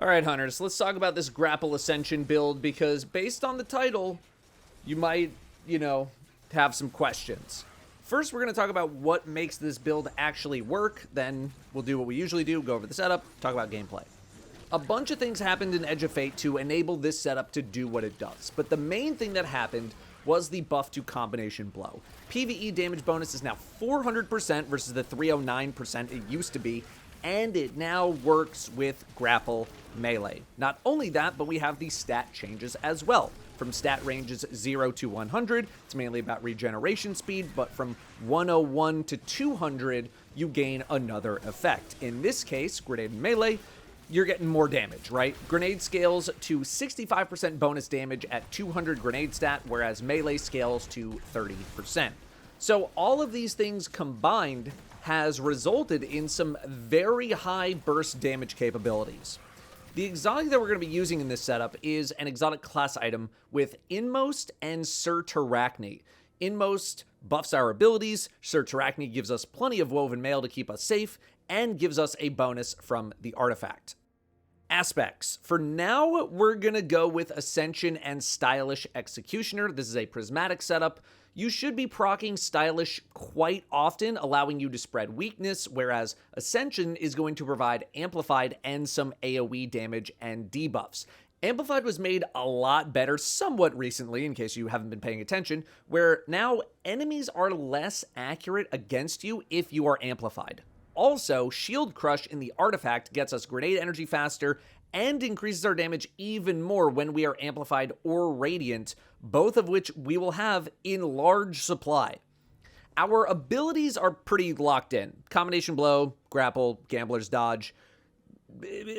Alright, Hunters, let's talk about this grapple ascension build because based on the title, you might, have some questions. First, we're going to talk about what makes this build actually work, then we'll do what we usually do, go over the setup, talk about gameplay. A bunch of things happened in Edge of Fate to enable this setup to do what it does, but the main thing that happened was the buff to combination blow. PvE damage bonus is now 400% versus the 309% it used to be, and it now works with grapple melee. Not only that, but we have the stat changes as well. From stat ranges 0 to 100, it's mainly about regeneration speed, but from 101 to 200, you gain another effect. In this case, grenade and melee, you're getting more damage, right? Grenade scales to 65% bonus damage at 200 grenade stat, whereas melee scales to 30%. So all of these things combined has resulted in some very high burst damage capabilities. The exotic that we're going to be using in this setup is an exotic class item with Inmost and Sir Terrachne. Inmost buffs our abilities, Sir Terrachne gives us plenty of woven mail to keep us safe, and gives us a bonus from the artifact. Aspects. For now, we're going to go with Ascension and Stylish Executioner. This is a prismatic setup. You should be proccing Stylish quite often, allowing you to spread weakness, whereas Ascension is going to provide Amplified and some AoE damage and debuffs. Amplified was made a lot better somewhat recently, in case you haven't been paying attention, where now enemies are less accurate against you if you are amplified. Also, Shield Crush in the artifact gets us grenade energy faster and increases our damage even more when we are amplified or radiant, both of which we will have in large supply. Our abilities are pretty locked in. Combination blow, grapple, gambler's dodge.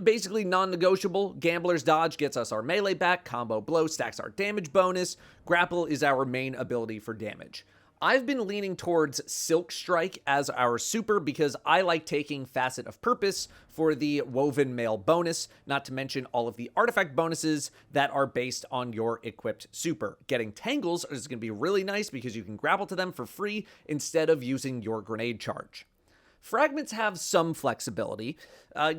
Basically non-negotiable. Gambler's dodge gets us our melee back. Combo blow stacks our damage bonus. Grapple is our main ability for damage. I've been leaning towards Silk Strike as our super because I like taking Facet of Purpose for the woven mail bonus, not to mention all of the artifact bonuses that are based on your equipped super. Getting Tangles is going to be really nice because you can grapple to them for free instead of using your grenade charge. Fragments have some flexibility.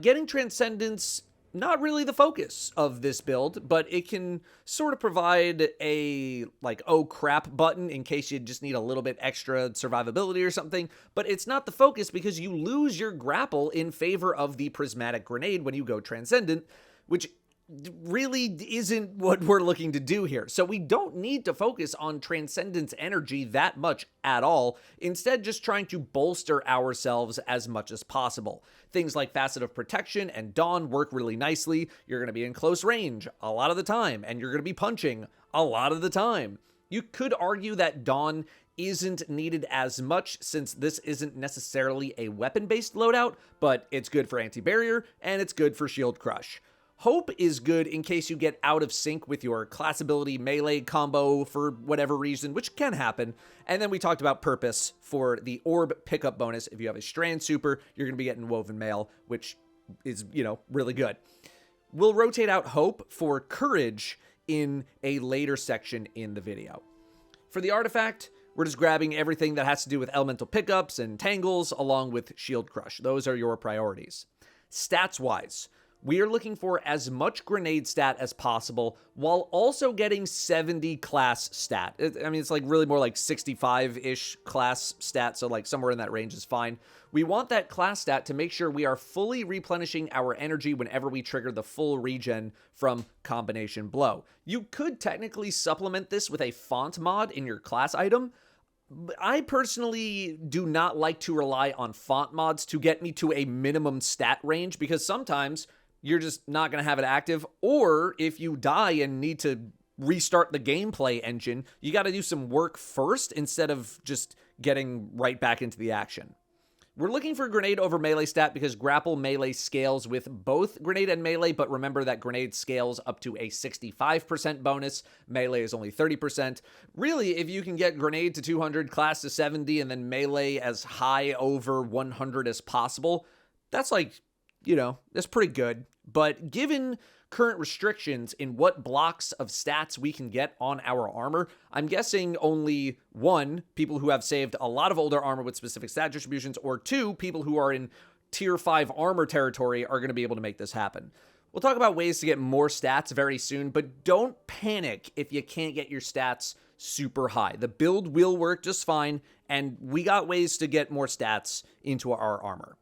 Getting Transcendence, not really the focus of this build, but it can sort of provide a, oh crap button in case you just need a little bit extra survivability or something, but it's not the focus because you lose your grapple in favor of the prismatic grenade when you go Transcendent, which really isn't what we're looking to do here. So we don't need to focus on Transcendence energy that much at all, instead just trying to bolster ourselves as much as possible. Things like Facet of Protection and Dawn work really nicely. You're going to be in close range a lot of the time, and you're going to be punching a lot of the time. You could argue that Dawn isn't needed as much since this isn't necessarily a weapon-based loadout, but it's good for anti-barrier, and it's good for Shield Crush. Hope is good in case you get out of sync with your class ability melee combo for whatever reason, which can happen. And then we talked about Purpose for the orb pickup bonus. If you have a Strand super, you're going to be getting woven mail, which is, really good. We'll rotate out Hope for Courage in a later section in the video. For the artifact, we're just grabbing everything that has to do with elemental pickups and tangles along with Shield Crush. Those are your priorities. Stats-wise, we are looking for as much grenade stat as possible while also getting 70 class stat. It's really more like 65-ish class stat, so somewhere in that range is fine. We want that class stat to make sure we are fully replenishing our energy whenever we trigger the full regen from Combination Blow. You could technically supplement this with a font mod in your class item. I personally do not like to rely on font mods to get me to a minimum stat range because sometimes you're just not going to have it active, or if you die and need to restart the gameplay engine, you got to do some work first instead of just getting right back into the action. We're looking for grenade over melee stat because grapple melee scales with both grenade and melee, but remember that grenade scales up to a 65% bonus. Melee is only 30%. Really, if you can get grenade to 200, class to 70, and then melee as high over 100 as possible, that's that's pretty good. But given current restrictions in what blocks of stats we can get on our armor, I'm guessing only 1, people who have saved a lot of older armor with specific stat distributions, or 2, people who are in tier 5 armor territory are going to be able to make this happen. We'll talk about ways to get more stats very soon, but don't panic if you can't get your stats super high. The build will work just fine, and we got ways to get more stats into our armor.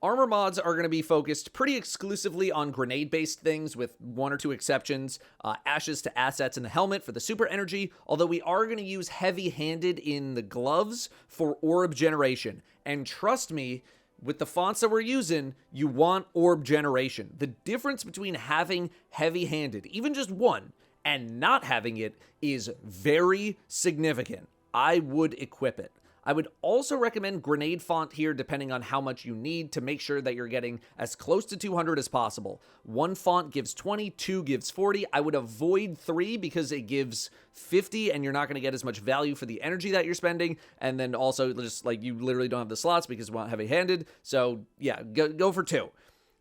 Armor mods are going to be focused pretty exclusively on grenade-based things with one or two exceptions. Ashes to assets in the helmet for the super energy, although we are going to use heavy-handed in the gloves for orb generation. And trust me, with the fonts that we're using, you want orb generation. The difference between having heavy-handed, even just one, and not having it is very significant. I would equip it. I would also recommend grenade font here depending on how much you need to make sure that you're getting as close to 200 as possible. One font gives 20, two gives 40. I would avoid 3 because it gives 50 and you're not going to get as much value for the energy that you're spending. And then also just like you literally don't have the slots because you want heavy-handed. So yeah, go for 2.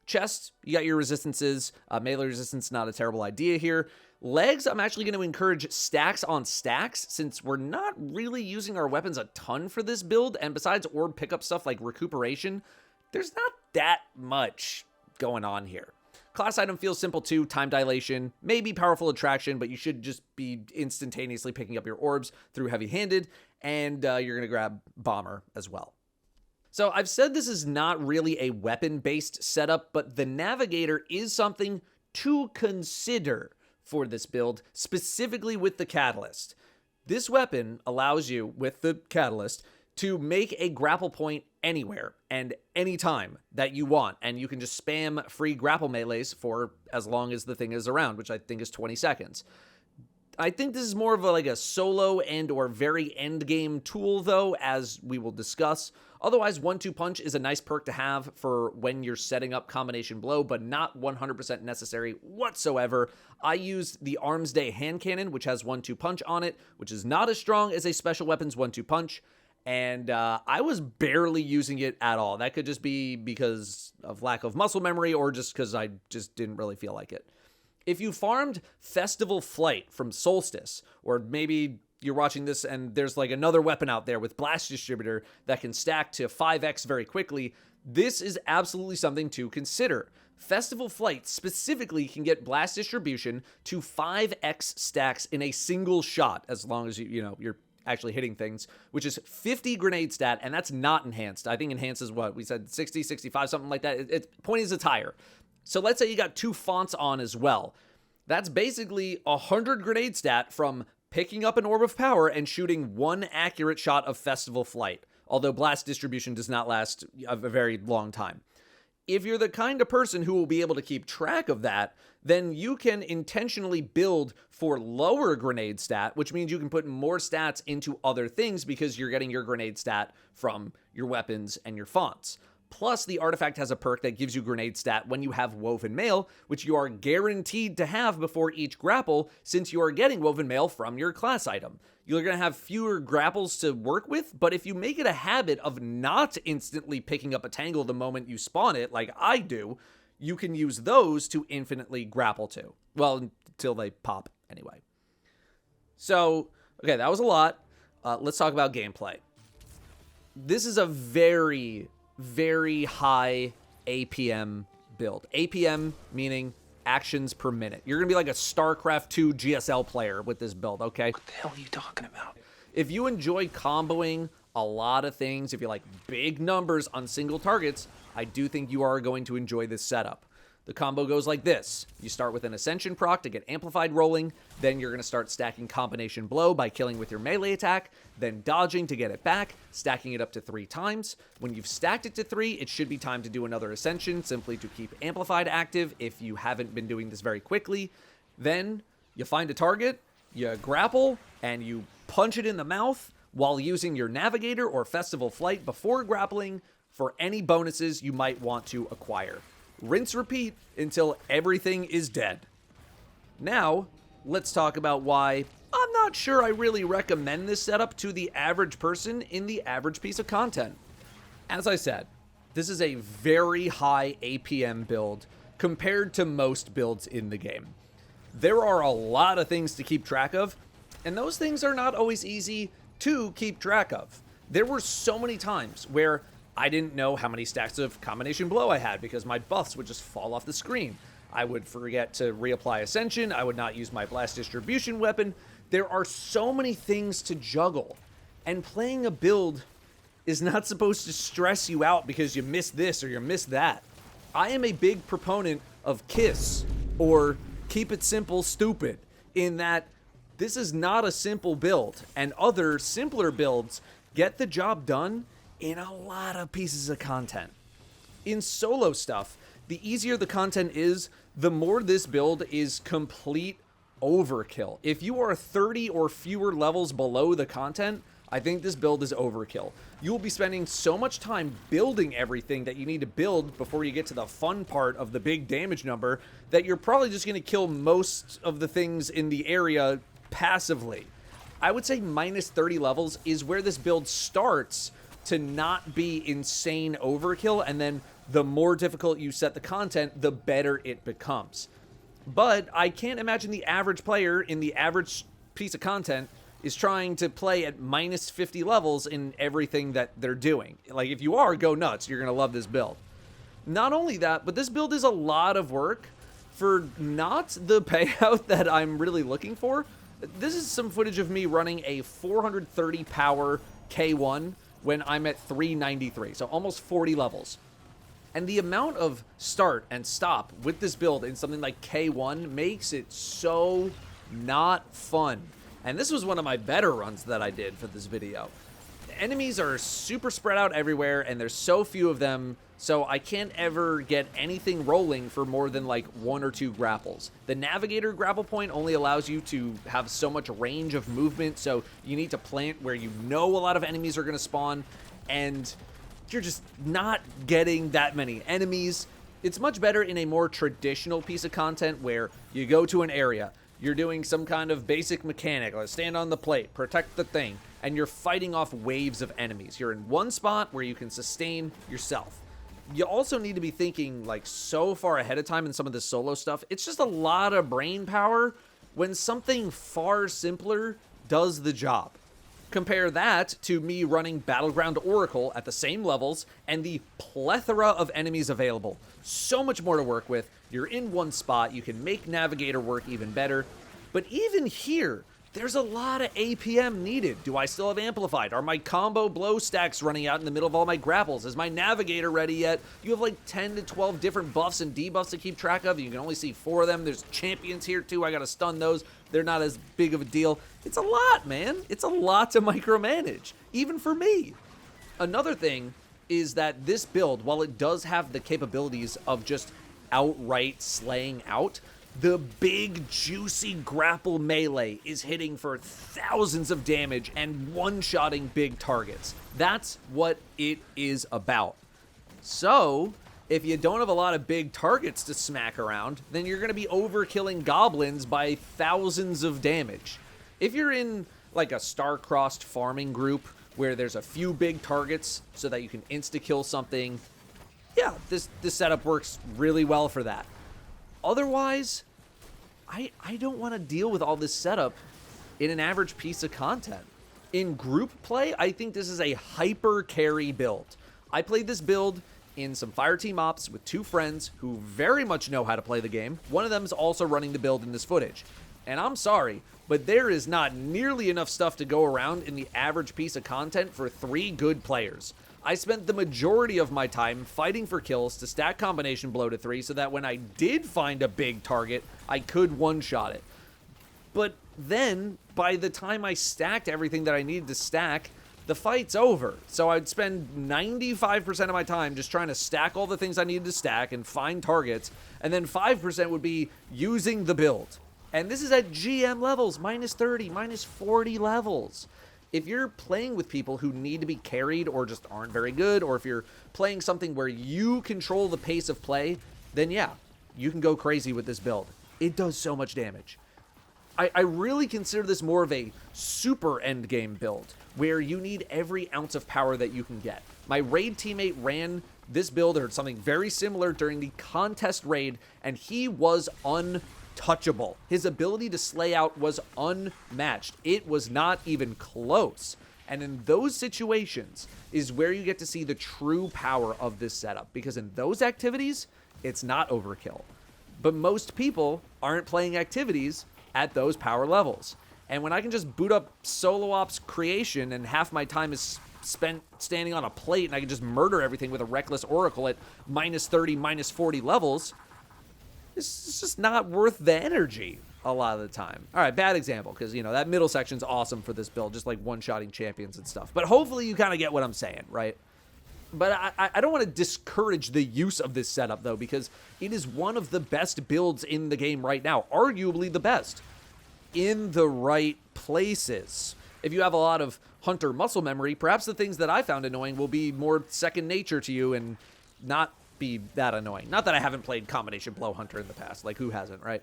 Chest, you got your resistances. Melee resistance, not a terrible idea here. Legs, I'm actually going to encourage stacks on stacks since we're not really using our weapons a ton for this build. And besides orb pickup stuff like recuperation, there's not that much going on here. Class item feels simple too. Time dilation, maybe powerful attraction, but you should just be instantaneously picking up your orbs through heavy-handed. And you're going to grab bomber as well. So I've said this is not really a weapon-based setup, but the navigator is something to consider for this build, specifically with the catalyst. This weapon allows you, with the catalyst, to make a grapple point anywhere and anytime that you want, and you can just spam free grapple melees for as long as the thing is around, which I think is 20 seconds. I think this is more of like a solo and or very end game tool though, as we will discuss. Otherwise, 1-2 punch is a nice perk to have for when you're setting up combination blow, but not 100% necessary whatsoever. I use the Arms Day hand cannon, which has 1-2 punch on it, which is not as strong as a special weapons 1-2 punch. And I was barely using it at all. That could just be because of lack of muscle memory or just because I just didn't really feel like it. If you farmed Festival Flight from Solstice, or maybe you're watching this and there's like another weapon out there with Blast Distributor that can stack to 5x very quickly, this is absolutely something to consider. Festival Flight specifically can get Blast Distribution to 5x stacks in a single shot, as long as you're actually hitting things, which is 50 grenade stat, and that's not enhanced. I think enhanced is what we said, 60, 65, something like that. Point is it's higher. So let's say you got 2 fonts on as well. That's basically 100 grenade stat from picking up an orb of power and shooting 1 accurate shot of Festival Flight, although Blast Distribution does not last a very long time. If you're the kind of person who will be able to keep track of that, then you can intentionally build for lower grenade stat, which means you can put more stats into other things because you're getting your grenade stat from your weapons and your fonts. Plus, the artifact has a perk that gives you grenade stat when you have Woven Mail, which you are guaranteed to have before each grapple since you are getting Woven Mail from your class item. You're going to have fewer grapples to work with, but if you make it a habit of not instantly picking up a tangle the moment you spawn it, like I do, you can use those to infinitely grapple to. Well, until they pop anyway. So, okay, that was a lot. Let's talk about gameplay. This is a very high APM build. APM meaning actions per minute. You're going to be like a StarCraft 2 GSL player with this build, okay? What the hell are you talking about? If you enjoy comboing a lot of things, if you like big numbers on single targets, I do think you are going to enjoy this setup. The combo goes like this. You start with an Ascension proc to get amplified rolling, then you're going to start stacking combination blow by killing with your melee attack, then dodging to get it back, stacking it up to 3 times. When you've stacked it to 3, it should be time to do another Ascension, simply to keep amplified active if you haven't been doing this very quickly. Then you find a target, you grapple, and you punch it in the mouth while using your Navigator or Festival Flight before grappling for any bonuses you might want to acquire. Rinse, repeat until everything is dead. Now, let's talk about why I'm not sure I really recommend this setup to the average person in the average piece of content. As I said, this is a very high APM build compared to most builds in the game. There are a lot of things to keep track of, and those things are not always easy to keep track of. There were so many times where I didn't know how many stacks of combination blow I had because my buffs would just fall off the screen. I would forget to reapply Ascension. I would not use my blast distribution weapon. There are so many things to juggle. And playing a build is not supposed to stress you out because you missed this or you missed that. I am a big proponent of KISS, or keep it simple, stupid, in that this is not a simple build, and other simpler builds get the job done in a lot of pieces of content. In solo stuff, the easier the content is, the more this build is complete overkill. If you are 30 or fewer levels below the content, I think this build is overkill. You will be spending so much time building everything that you need to build before you get to the fun part of the big damage number that you're probably just going to kill most of the things in the area passively. I would say minus 30 levels is where this build starts to not be insane overkill, and then the more difficult you set the content, the better it becomes. But I can't imagine the average player in the average piece of content is trying to play at minus 50 levels in everything that they're doing. Like, if you are, go nuts. You're going to love this build. Not only that, but this build is a lot of work for not the payout that I'm really looking for. This is some footage of me running a 430 power K1 when I'm at 393, so almost 40 levels. And the amount of start and stop with this build in something like K1 makes it so not fun. And this was one of my better runs that I did for this video. The enemies are super spread out everywhere, and there's so few of them, so I can't ever get anything rolling for more than like 1 or 2 grapples. The navigator grapple point only allows you to have so much range of movement, so you need to plant where you know a lot of enemies are going to spawn, and you're just not getting that many enemies. It's much better in a more traditional piece of content where you go to an area, you're doing some kind of basic mechanic, like stand on the plate, protect the thing, and you're fighting off waves of enemies. You're in one spot where you can sustain yourself. You also need to be thinking like so far ahead of time in some of this solo stuff. It's just a lot of brain power when something far simpler does the job. Compare that to me running Battleground Oracle at the same levels and the plethora of enemies available. So much more to work with. You're in one spot. You can make Navigator work even better. But even here, there's a lot of APM needed. Do I still have Amplified? Are my combo blow stacks running out in the middle of all my grapples? Is my Navigator ready yet? You have like 10 to 12 different buffs and debuffs to keep track of. You can only see 4 of them. There's champions here too. I gotta stun those. They're not as big of a deal. It's a lot, man. It's a lot to micromanage, even for me. Another thing is that this build, while it does have the capabilities of just outright slaying out, the big, juicy grapple melee is hitting for thousands of damage and one-shotting big targets. That's what it is about. So, if you don't have a lot of big targets to smack around, then you're going to be overkilling goblins by thousands of damage. If you're in like a star-crossed farming group where there's a few big targets so that you can insta-kill something, yeah, this setup works really well for that. Otherwise, I don't want to deal with all this setup in an average piece of content. In group play, I think this is a hyper carry build. I played this build in some Fireteam Ops with 2 friends who very much know how to play the game. One of them is also running the build in this footage. And I'm sorry, but there is not nearly enough stuff to go around in the average piece of content for 3 good players. I spent the majority of my time fighting for kills to stack combination blow to 3 so that when I did find a big target, I could one-shot it. But then, by the time I stacked everything that I needed to stack, the fight's over. So I'd spend 95% of my time just trying to stack all the things I needed to stack and find targets, and then 5% would be using the build. And this is at GM levels, minus 30, minus 40 levels. If you're playing with people who need to be carried or just aren't very good, or if you're playing something where you control the pace of play, then yeah, you can go crazy with this build. It does so much damage. I really consider this more of a super endgame build, where you need every ounce of power that you can get. My raid teammate ran this build or something very similar during the contest raid, and he was untouchable. His ability to slay out was unmatched. It was not even close. And in those situations is where you get to see the true power of this setup, because in those activities, it's not overkill. But most people aren't playing activities at those power levels. And when I can just boot up solo ops creation and half my time is spent standing on a plate and I can just murder everything with a reckless oracle at minus 30, minus 40 levels, it's just not worth the energy a lot of the time. All right, bad example, because, you know, that middle section's awesome for this build, just like one-shotting champions and stuff. But hopefully you kind of get what I'm saying, right? But I don't want to discourage the use of this setup, though, because it is one of the best builds in the game right now. Arguably the best. In the right places. If you have a lot of hunter muscle memory, perhaps the things that I found annoying will be more second nature to you and not be that annoying. Not that I haven't played combination blow hunter in the past. Like, who hasn't, right?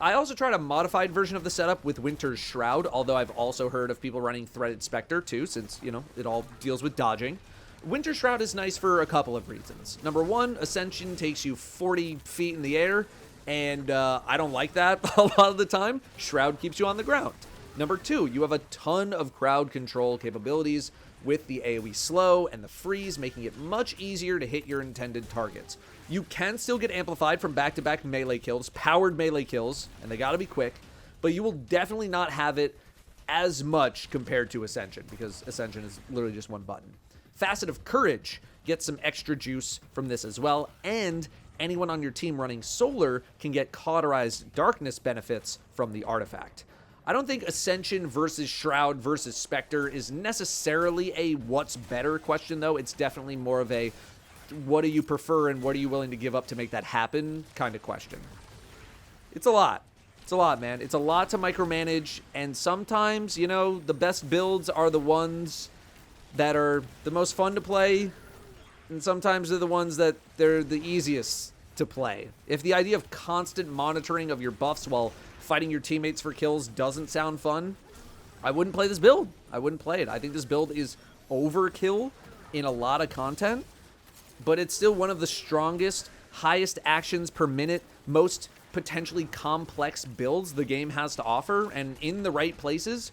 I also tried a modified version of the setup with Winter's Shroud, although I've also heard of people running Threaded Spectre, too, since, you know, it all deals with dodging. Winter Shroud is nice for a couple of reasons. Number one, Ascension takes you 40 feet in the air, and I don't like that a lot of the time. Shroud keeps you on the ground. Number two, you have a ton of crowd control capabilities with the AoE slow and the freeze, making it much easier to hit your intended targets. You can still get amplified from back-to-back melee kills, powered melee kills, and they gotta be quick, but you will definitely not have it as much compared to Ascension, because Ascension is literally just one button. Facet of Courage gets some extra juice from this as well, and anyone on your team running Solar can get cauterized darkness benefits from the artifact. I don't think Ascension versus Shroud versus Spectre is necessarily a what's better question, though. It's definitely more of a what do you prefer and what are you willing to give up to make that happen kind of question. It's a lot. It's a lot, man. It's a lot to micromanage, and sometimes, you know, the best builds are the ones that are the most fun to play, and sometimes they're the ones that they're the easiest to play. If the idea of constant monitoring of your buffs while fighting your teammates for kills doesn't sound fun, I wouldn't play this build. I wouldn't play it. I think this build is overkill in a lot of content, but it's still one of the strongest, highest actions per minute, most potentially complex builds the game has to offer, and in the right places,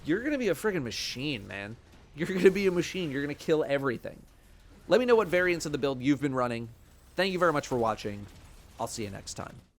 you're going to be a friggin' machine, man. You're going to be a machine. You're going to kill everything. Let me know what variants of the build you've been running. Thank you very much for watching. I'll see you next time.